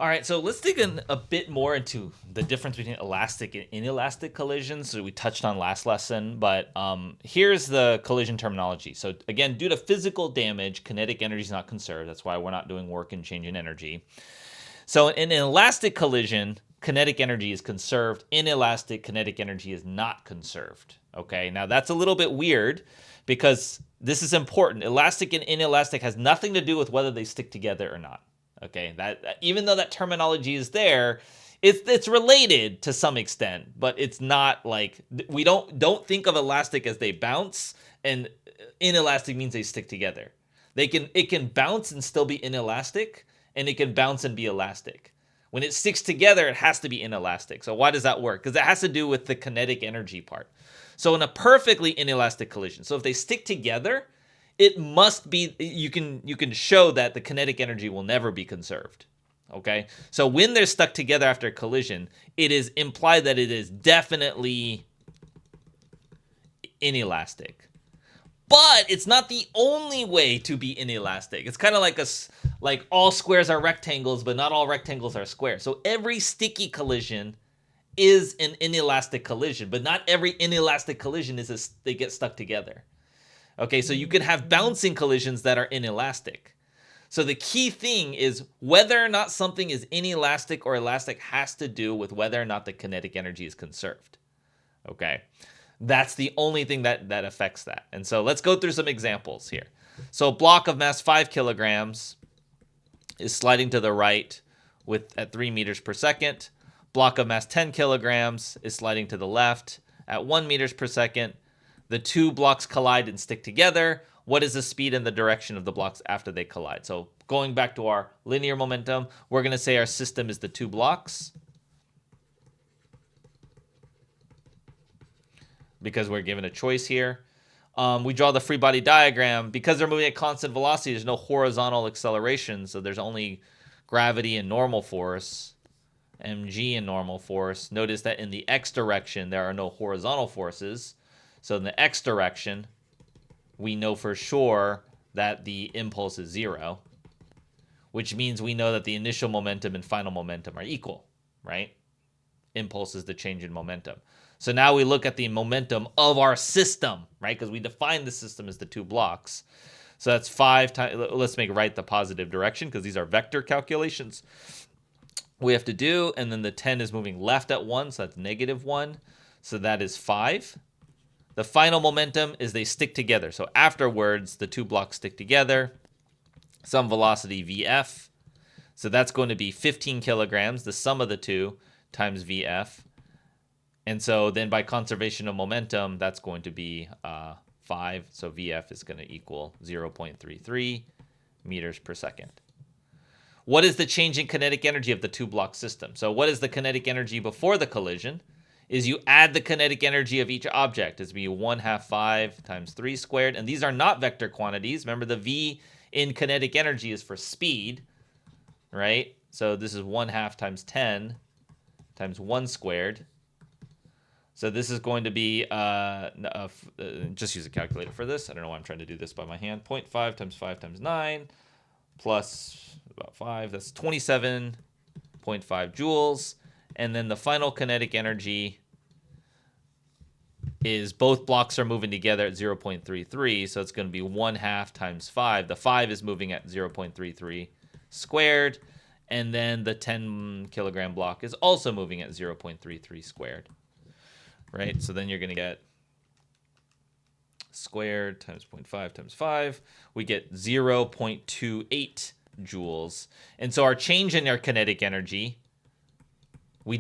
All right, so let's dig in a bit more into the difference between elastic and inelastic collisions. So we touched on last lesson, but here's the collision terminology. So again, due to physical damage, kinetic energy is not conserved. That's why we're not doing work and change in energy. So in an elastic collision, kinetic energy is conserved. Inelastic, kinetic energy is not conserved. Okay, now that's a little bit weird because this is important. Elastic and inelastic has nothing to do with whether they stick together or not. Okay, that even though that terminology is there, it's related to some extent, but it's not like we don't think of elastic as they bounce, and inelastic means they stick together. It can bounce and still be inelastic, and it can bounce and be elastic. When it sticks together, it has to be inelastic. So why does that work? Because it has to do with the kinetic energy part. So in a perfectly inelastic collision, so if they stick together, it must be you can show that the kinetic energy will never be conserved. Okay? So when they're stuck together after a collision, it is implied that it is definitely inelastic. But it's not the only way to be inelastic. It's kind of like all squares are rectangles, but not all rectangles are squares. So every sticky collision is an inelastic collision, but not every inelastic collision they get stuck together. Okay, so you could have bouncing collisions that are inelastic. So the key thing is whether or not something is inelastic or elastic has to do with whether or not the kinetic energy is conserved. Okay, that's the only thing that affects that. And so let's go through some examples here. So a block of mass 5 kilograms is sliding to the right at 3 meters per second. Block of mass 10 kilograms is sliding to the left at 1 meters per second. The two blocks collide and stick together. What is the speed and the direction of the blocks after they collide? So going back to our linear momentum, we're going to say our system is the two blocks because we're given a choice here. We draw the free body diagram. Because they're moving at constant velocity, there's no horizontal acceleration, so there's only gravity and normal force, mg and normal force. Notice that in the x direction, there are no horizontal forces. So in the x direction, we know for sure that the impulse is 0, which means we know that the initial momentum and final momentum are equal, right? Impulse is the change in momentum. So now we look at the momentum of our system, right? Because we define the system as the two blocks. So that's 5 times, let's make right the positive direction because these are vector calculations we have to do. And then the 10 is moving left at 1, so that's -1. So that is 5. The final momentum is they stick together. So afterwards, the two blocks stick together. Some velocity VF. So that's going to be 15 kilograms, the sum of the two, times VF. And so then by conservation of momentum, that's going to be 5. So VF is going to equal 0.33 meters per second. What is the change in kinetic energy of the two-block system? So what is the kinetic energy before the collision? Is you add the kinetic energy of each object. It's be 1/2 5 times 3 squared. And these are not vector quantities. Remember, the V in kinetic energy is for speed, right? So this is 1/2 times 10 times 1 squared. So this is going to be, just use a calculator for this. I don't know why I'm trying to do this by my hand. 0.5 times 5 times 9 plus about 5. That's 27.5 joules. And then the final kinetic energy is both blocks are moving together at 0.33. So it's going to be 1/2 times 5. The 5 is moving at 0.33 squared. And then the 10 kilogram block is also moving at 0.33 squared. Right? So then you're going to get squared times 0.5 times 5. We get 0.28 joules. And so our change in our kinetic energy, we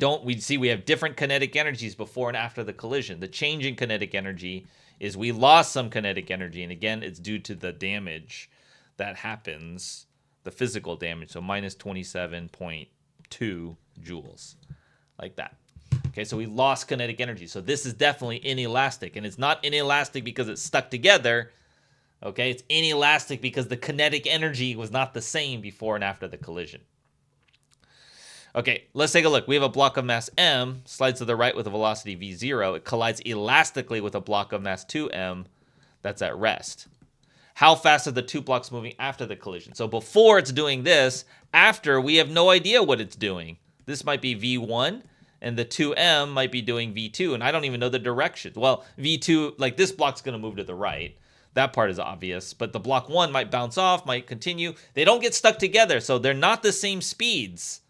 have different kinetic energies before and after the collision. The change in kinetic energy is we lost some kinetic energy. And again, it's due to the damage that happens, the physical damage. So minus 27.2 joules, like that. Okay, so we lost kinetic energy. So this is definitely inelastic. And it's not inelastic because it's stuck together. Okay, it's inelastic because the kinetic energy was not the same before and after the collision. Okay, let's take a look. We have a block of mass m, slides to the right with a velocity v0. It collides elastically with a block of mass 2m that's at rest. how fast are the two blocks moving after the collision. So before it's doing this, after we have no idea what it's doing. This might be V1, and the 2M might be doing V2, and I don't even know the direction. Well, V2, like this block's going to move to the right. That part is obvious, but the block 1 might bounce off, might continue. They don't get stuck together, so they're not the same speeds.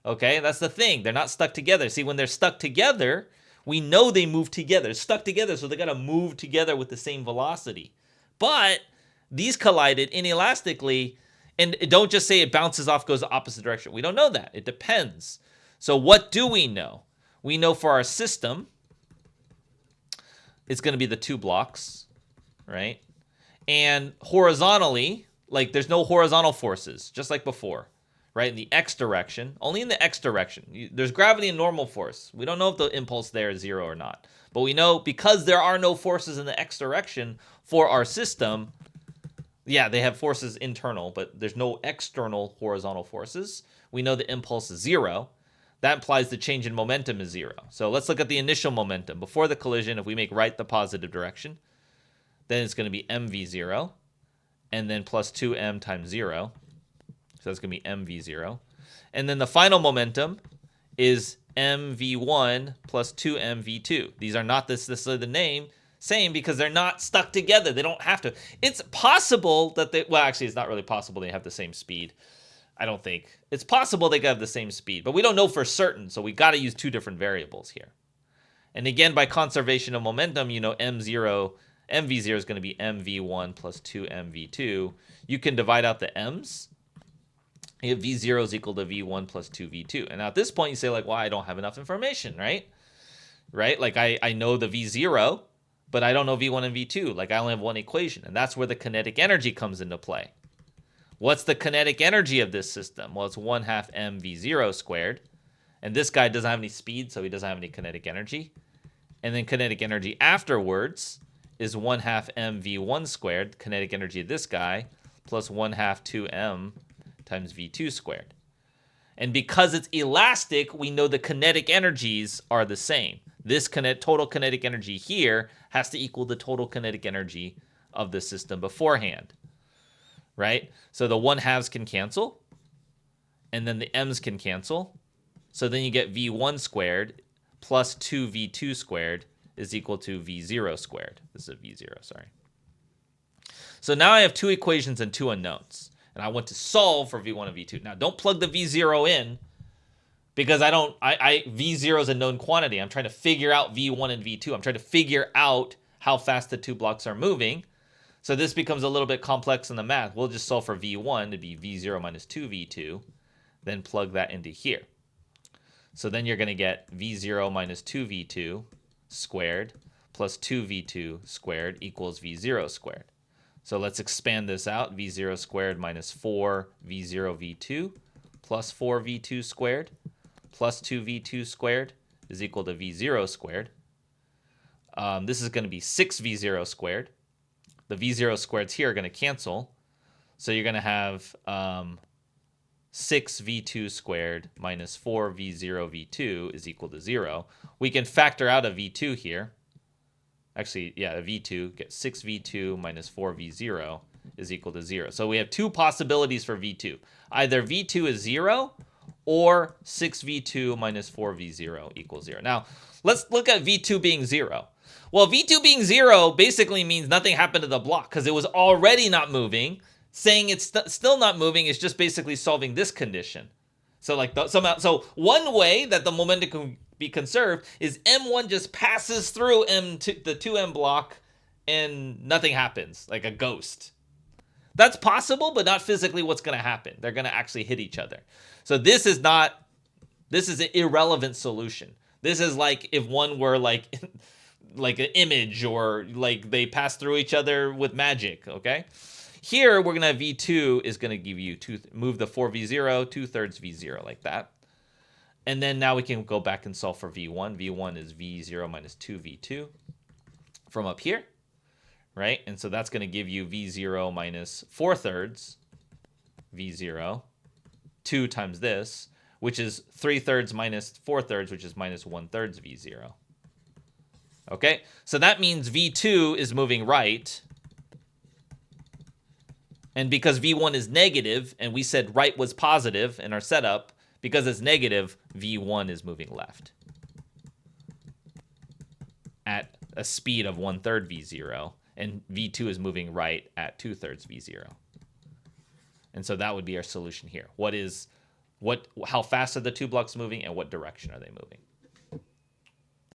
Okay, that's the thing. They're not stuck together. See, when they're stuck together, we know they move together. They're stuck together, so they got to move together with the same velocity. But these collided inelastically, and don't just say it bounces off, goes the opposite direction. We don't know that. It depends. So what do we know? We know for our system, it's going to be the two blocks, right? And horizontally, like there's no horizontal forces, just like before, right? In the x direction, only in the x direction. There's gravity and normal force. We don't know if the impulse there is 0 or not. But we know because there are no forces in the x direction for our system, yeah, they have forces internal, but there's no external horizontal forces. We know the impulse is 0. That implies the change in momentum is 0. So let's look at the initial momentum. Before the collision, if we make right the positive direction, then it's going to be mv0, and then plus 2m times 0. So that's going to be mv0. And then the final momentum is mv1 plus 2mv2. These are not necessarily the same because they're not stuck together. They don't have to. It's possible that they, well, actually, it's not really possible they have the same speed. I don't think. It's possible they could have the same speed, but we don't know for certain, so we got to use two different variables here. And again, by conservation of momentum, you know mv0 is going to be mv1 plus 2mv2. You can divide out the m's. You have v0 is equal to v1 plus 2v2. And now at this point, you say, like, well, I don't have enough information, right? Right? Like, I know the v0, but I don't know v1 and v2. Like, I only have one equation, and that's where the kinetic energy comes into play. What's the kinetic energy of this system? Well, it's 1/2 mv0 squared. And this guy doesn't have any speed, so he doesn't have any kinetic energy. And then kinetic energy afterwards is 1/2 mv1 squared, kinetic energy of this guy, plus 1/2 2m times v2 squared. And because it's elastic, we know the kinetic energies are the same. This total kinetic energy here has to equal the total kinetic energy of the system beforehand. Right? So the 1/2s can cancel, and then the m's can cancel. So then you get v1 squared plus 2v2 squared is equal to v0 squared. This is a v0, sorry. So now I have two equations and two unknowns, and I want to solve for v1 and v2. Now, don't plug the v0 in, because v0 is a known quantity. I'm trying to figure out v1 and v2. I'm trying to figure out how fast the two blocks are moving. So this becomes a little bit complex in the math. We'll just solve for v1 to be v0 minus 2v2, then plug that into here. So then you're going to get v0 minus 2v2 squared plus 2v2 squared equals v0 squared. So let's expand this out. v0 squared minus 4v0v2 plus 4v2 squared plus 2v2 squared is equal to v0 squared. This is going to be 6v0 squared. The v0 squareds here are going to cancel. So you're going to have 6v2 squared minus 4v0v2 is equal to 0. We can factor out a v2 here. Actually, yeah, a v2. Get 6v2 minus 4v0 is equal to 0. So we have two possibilities for v2. Either v2 is 0 or 6v2 minus 4v0 equals 0. Now, let's look at v2 being 0. Well, v2 being 0 basically means nothing happened to the block because it was already not moving. Saying it's still not moving is just basically solving this condition. So like so one way that the momentum can be conserved is m1 just passes through the 2m block and nothing happens, like a ghost. That's possible, but not physically what's going to happen. They're going to actually hit each other. So this is an irrelevant solution. This is like if one were like an image, or like they pass through each other with magic, okay? Here, we're going to have v2 is going to give you move the 4v0, 2/3 v0, like that. And then now we can go back and solve for v1. v1 is v0 minus 2v2 from up here, right? And so that's going to give you v0 minus 4/3 v0, 2 times this, which is 3/3 minus 4/3, which is minus 1/3 v0. Okay, so that means v2 is moving right, And because V1 is negative, and we said right was positive in our setup, because it's negative, V1 is moving left at a speed of 1/3 V0, and V2 is moving right at 2/3 V0. And so that would be our solution here. How fast are the two blocks moving, and what direction are they moving?